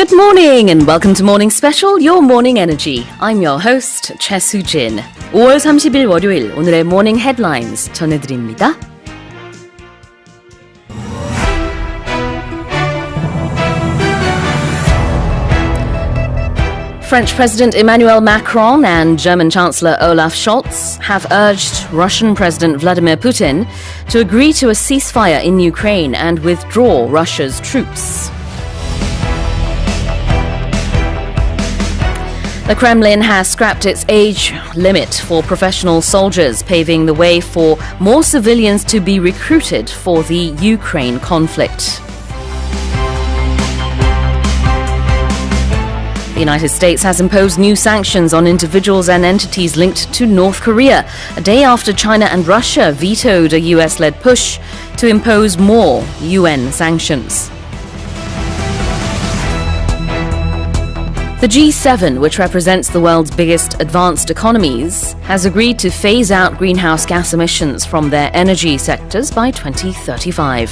Good morning and welcome to Morning Special, Your Morning Energy. I'm your host, Choi Soo-jin. 5월 30일 월요일 오늘의 Morning Headlines 전해드립니다. French President Emmanuel Macron and German Chancellor Olaf Scholz have urged Russian President Vladimir Putin to agree to a ceasefire in Ukraine and withdraw Russia's troops. The Kremlin has scrapped its age limit for professional soldiers, paving the way for more civilians to be recruited for the Ukraine conflict. The United States has imposed new sanctions on individuals and entities linked to North Korea, a day after China and Russia vetoed a US-led push to impose more UN sanctions. The G7, which represents the world's biggest advanced economies, has agreed to phase out greenhouse gas emissions from their energy sectors by 2035.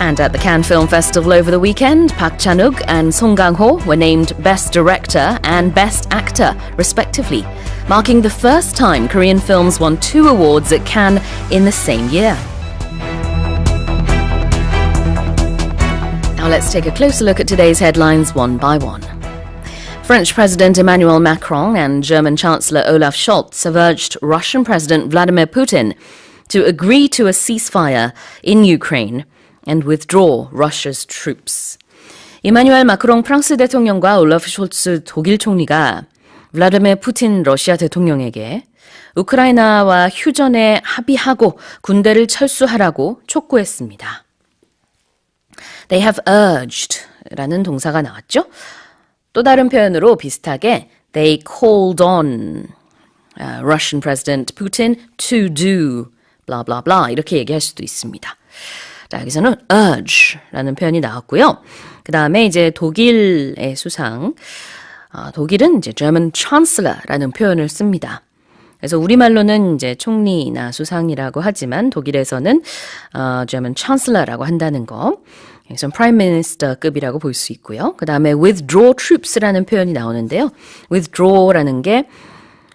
And at the Cannes Film Festival over the weekend, Park Chan-wook and Song Kang-ho were named Best Director and Best Actor, respectively, marking the first time Korean films won 2 awards at Cannes in the same year. Now let's take a closer look at today's headlines one by one. French President Emmanuel Macron and German Chancellor Olaf Scholz have urged Russian President Vladimir Putin to agree to a ceasefire in Ukraine and withdraw Russia's troops. 이마뉴엘 마크롱 프랑스 대통령과 올라프 숄츠 독일 총리가 블라디미르 푸틴 러시아 대통령에게 우크라이나와 휴전에 합의하고 군대를 철수하라고 촉구했습니다. They have urged 라는 동사가 나왔죠. 또 다른 표현으로 비슷하게 they called on Russian President Putin to do blah blah blah 이렇게 얘기할 수도 있습니다. 자, 여기서는 urge라는 표현이 나왔고요. 그 다음에 이제 독일의 수상, 독일은 이제 German Chancellor라는 표현을 씁니다. 그래서 우리말로는 이제 총리나 수상이라고 하지만 독일에서는 German Chancellor라고 한다는 거. 그래서 Prime Minister급이라고 볼 수 있고요. 그 다음에 withdraw troops라는 표현이 나오는데요. withdraw라는 게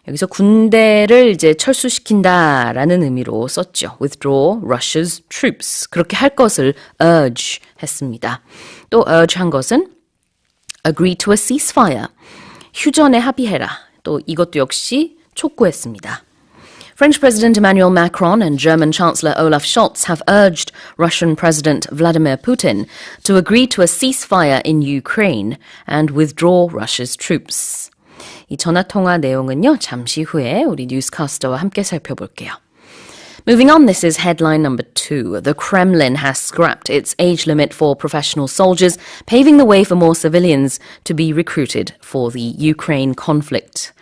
여기서 군대를 이제 철수시킨다라는 의미로 썼죠. Withdraw Russia's troops. 그렇게 할 것을 urge 했습니다. 또 urge 한 것은 agree to a ceasefire. 휴전에 합의해라. 또 이것도 역시 촉구했습니다. French President Emmanuel Macron and German Chancellor Olaf Scholz have urged Russian President Vladimir Putin to agree to a ceasefire in Ukraine and withdraw Russia's troops. 이 전화통화 내용은요, 잠시 후에 우리 뉴스캐스터와 함께 살펴볼게요. Moving on, this is headline number 2. The Kremlin has scrapped its age limit for professional soldiers, paving the way for more civilians to be recruited for the Ukraine conflict.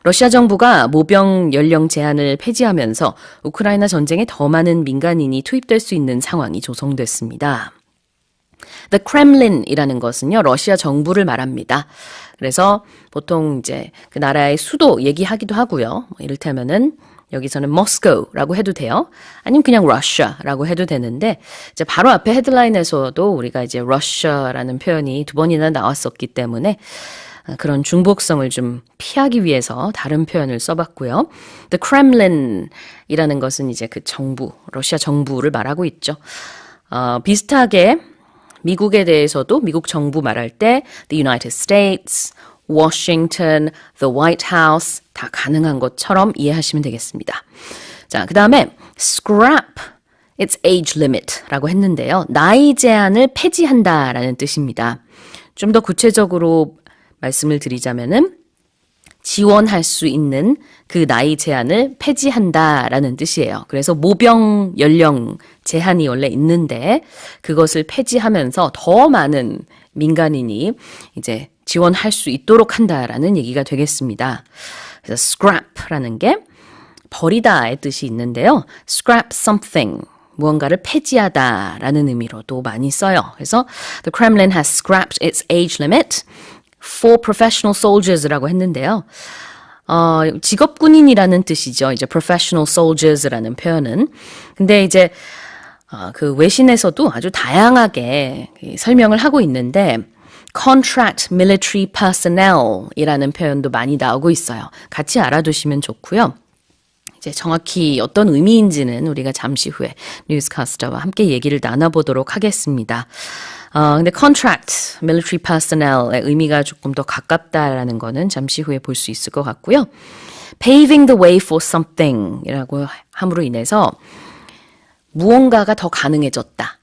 러시아 정부가 모병 연령 제한을 폐지하면서 우크라이나 전쟁에 더 많은 민간인이 투입될 수 있는 상황이 조성됐습니다. The Kremlin이라는 것은요, 러시아 정부를 말합니다. 그래서 보통 이제 그 나라의 수도 얘기하기도 하고요. 이를테면은 여기서는 Moscow라고 해도 돼요. 아니면 그냥 Russia라고 해도 되는데 이제 바로 앞에 헤드라인에서도 우리가 이제 Russia라는 표현이 2번이나 나왔었기 때문에 그런 중복성을 좀 피하기 위해서 다른 표현을 써봤고요. The Kremlin이라는 것은 이제 그 정부, 러시아 정부를 말하고 있죠. 비슷하게 미국에 대해서도 미국 정부 말할 때 The United States, Washington, The White House 다 가능한 것처럼 이해하시면 되겠습니다. 자, 그 다음에 scrap its age limit라고 했는데요. 나이 제한을 폐지한다라는 뜻입니다. 좀 더 구체적으로 말씀을 드리자면은 지원할 수 있는 그 나이 제한을 폐지한다라는 뜻이에요. 그래서 모병 연령 제한이 원래 있는데 그것을 폐지하면서 더 많은 민간인이 이제 지원할 수 있도록 한다라는 얘기가 되겠습니다. 그래서 scrap라는 게 버리다의 뜻이 있는데요. scrap something. 무언가를 폐지하다라는 의미로도 많이 써요. 그래서 The Kremlin has scrapped its age limit for professional soldiers라고 했는데요. 직업군인이라는 뜻이죠. 이제 professional soldiers라는 표현은. 근데 이제 그 외신에서도 아주 다양하게 설명을 하고 있는데 contract military personnel이라는 표현도 많이 나오고 있어요. 같이 알아두시면 좋고요. 이제 정확히 어떤 의미인지는 우리가 잠시 후에 뉴스카스터와 함께 얘기를 나눠보도록 하겠습니다. 근데 contract military personnel의 의미가 조금 더 가깝다라는 거는 잠시 후에 볼 수 있을 것 같고요. paving the way for something이라고 함으로 인해서 무언가가 더 가능해졌다.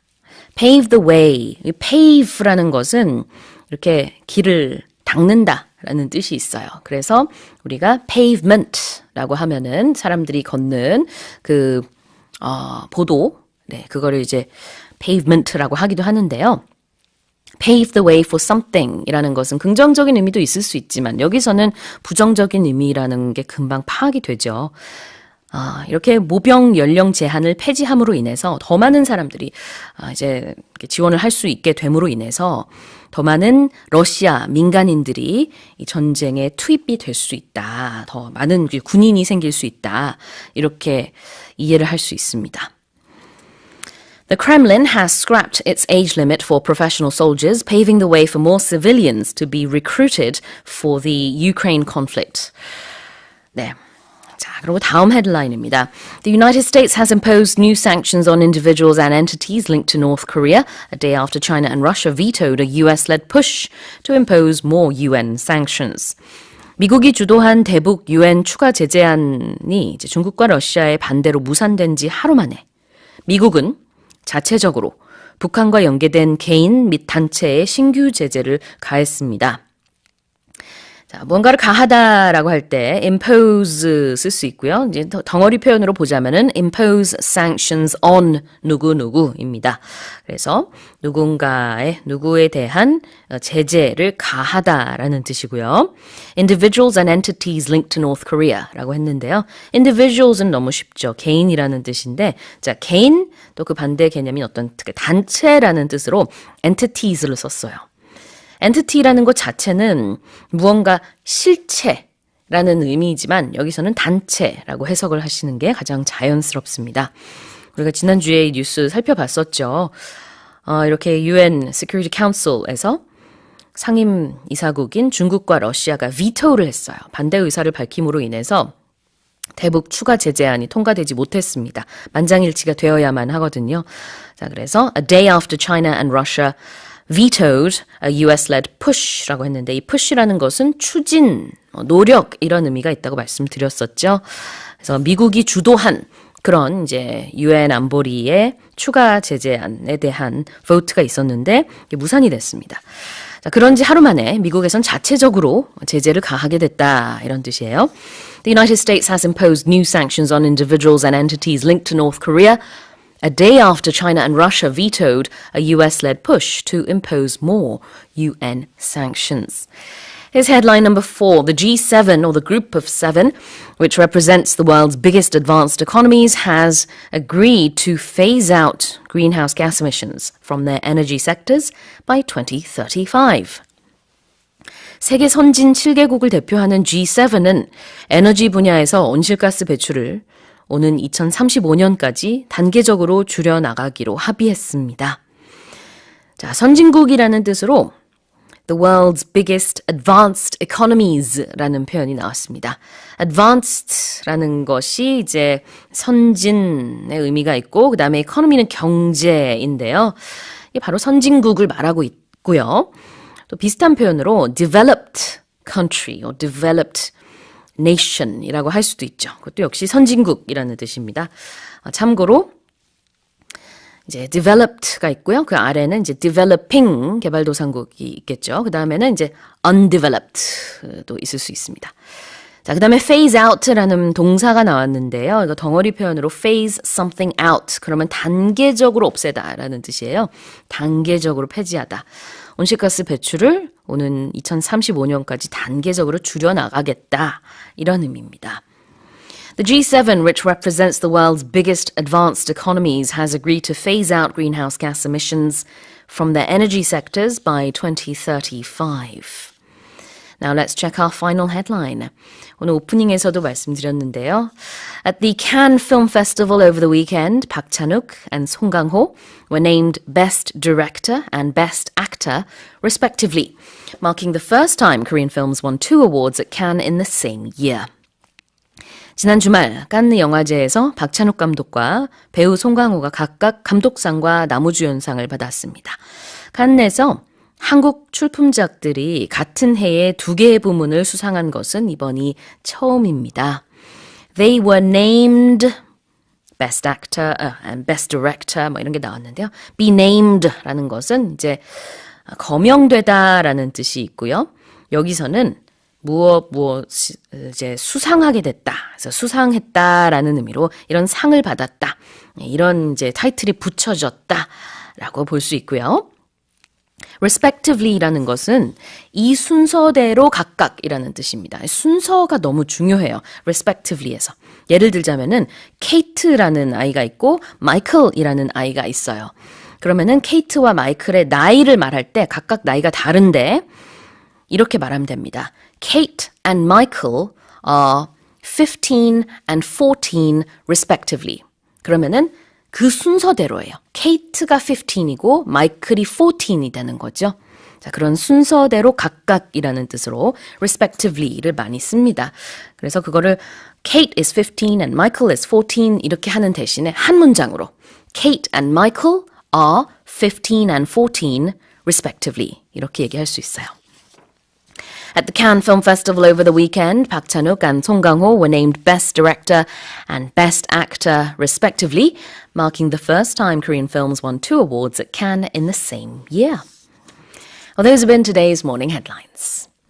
pave the way. pave라는 것은 이렇게 길을 닦는다라는 뜻이 있어요. 그래서 우리가 pavement라고 하면은 사람들이 걷는 그 보도, 네, 그거를 이제 pavement라고 하기도 하는데요. pave the way for something이라는 것은 긍정적인 의미도 있을 수 있지만 여기서는 부정적인 의미라는 게 금방 파악이 되죠. 이렇게 모병 연령 제한을 폐지함으로 인해서 더 많은 사람들이 이제 지원을 할 수 있게 됨으로 인해서 더 많은 러시아 민간인들이 이 전쟁에 투입이 될 수 있다. 더 많은 군인이 생길 수 있다. 이렇게 이해를 할 수 있습니다. The Kremlin has scrapped its age limit for professional soldiers, paving the way for more civilians to be recruited for the Ukraine conflict. 네. 자, 그리고 다음 헤드라인입니다. The United States has imposed new sanctions on individuals and entities linked to North Korea a day after China and Russia vetoed a US-led push to impose more UN sanctions. 미국이 주도한 대북 UN 추가 제재안이 이제 중국과 러시아의 반대로 무산된 지 하루 만에 미국은 자체적으로 북한과 연계된 개인 및 단체에 신규 제재를 가했습니다. 자, 뭔가를 가하다라고 할 때 impose 쓸 수 있고요. 이제 덩어리 표현으로 보자면은 impose sanctions on 누구누구입니다. 그래서 누구에 대한 제재를 가하다라는 뜻이고요. Individuals and entities linked to North Korea라고 했는데요. Individuals은 너무 쉽죠. 개인이라는 뜻인데, 자, 개인 또 그 반대 개념인 어떤 단체라는 뜻으로 entities를 썼어요. entity라는 것 자체는 무언가 실체라는 의미이지만 여기서는 단체라고 해석을 하시는 게 가장 자연스럽습니다. 우리가 지난주에 뉴스 살펴봤었죠. 이렇게 UN Security Council에서 상임 이사국인 중국과 러시아가 비토를 했어요. 반대 의사를 밝힘으로 인해서 대북 추가 제재안이 통과되지 못했습니다. 만장일치가 되어야만 하거든요. 자, 그래서 a day after China and Russia vetoed a US-led push라고 했는데 이 push라는 것은 추진, 노력 이런 의미가 있다고 말씀드렸었죠. 그래서 미국이 주도한 그런 이제 UN 안보리의 추가 제재안에 대한 vote가 있었는데 이게 무산이 됐습니다. 자, 그런지 하루 만에 미국에선 자체적으로 제재를 가하게 됐다 이런 뜻이에요. The United States has imposed new sanctions on individuals and entities linked to North Korea a day after China and Russia vetoed a US-led push to impose more UN sanctions. Here's headline number 4. The G7, or the Group of Seven, which represents the world's biggest advanced economies, has agreed to phase out greenhouse gas emissions from their energy sectors by 2035. 세계 선진 7개국을 대표하는 G7은 에너지 분야에서 온실가스 배출을 오는 2035년까지 단계적으로 줄여나가기로 합의했습니다. 자, 선진국이라는 뜻으로 The world's biggest advanced economies라는 표현이 나왔습니다. advanced라는 것이 이제 선진의 의미가 있고 그 다음에 economy는 경제인데요. 이게 바로 선진국을 말하고 있고요. 또 비슷한 표현으로 developed country or developed nation이라고 할 수도 있죠. 그것도 역시 선진국이라는 뜻입니다. 참고로 이제 developed가 있고요. 그 아래는 이제 developing 개발도상국이 있겠죠. 그 다음에는 이제 undeveloped도 있을 수 있습니다. 자, 그 다음에 phase out라는 동사가 나왔는데요. 이거 덩어리 표현으로 phase something out. 그러면 단계적으로 없애다라는 뜻이에요. 단계적으로 폐지하다. 온실가스 배출을 오는 2035년까지 단계적으로 줄여나가겠다. 이런 의미입니다. The G7, which represents the world's biggest advanced economies, has agreed to phase out greenhouse gas emissions from their energy sectors by 2035. Now let's check our final headline. 오늘 오프닝에서도 말씀드렸는데요. At the Cannes Film Festival over the weekend, Park Chan-wook and Song Kang-ho were named Best Director and Best Actor, respectively, marking the first time Korean films won two awards at Cannes in the same year. 지난 주말 칸느 영화제에서 박찬욱 감독과 배우 송강호가 각각 감독상과 나무주연상을 받았습니다. 칸느에서 한국 출품작들이 같은 해에 두 개의 부문을 수상한 것은 이번이 처음입니다. They were named Best Actor and Best Director 뭐 이런 게 나왔는데요. Be named라는 것은 이제 거명되다라는 뜻이 있고요. 여기서는 무엇 이제 수상하게 됐다. 그래서 수상했다라는 의미로 이런 상을 받았다. 이런 이제 타이틀이 붙여졌다라고 볼 수 있고요. respectively라는 것은 이 순서대로 각각이라는 뜻입니다. 순서가 너무 중요해요. respectively에서. 예를 들자면은 케이트라는 아이가 있고 마이클이라는 아이가 있어요. 그러면은 케이트와 마이클의 나이를 말할 때 각각 나이가 다른데 이렇게 말하면 됩니다. Kate and Michael are 15 and 14 respectively. 그러면은 그 순서대로예요. 케이트가 15이고 마이클이 14이 되는 거죠. 자, 그런 순서대로 각각이라는 뜻으로 respectively를 많이 씁니다. 그래서 그거를 Kate is 15 and Michael is 14 이렇게 하는 대신에 한 문장으로 Kate and Michael are 15 and 14 respectively 이렇게 얘기할 수 있어요. At the Cannes Film Festival over the weekend, Park Chan-wook and Song Kang-ho were named Best Director and Best Actor, respectively, marking the first time Korean films won two awards at Cannes in the same year. Well, those have been today's morning headlines.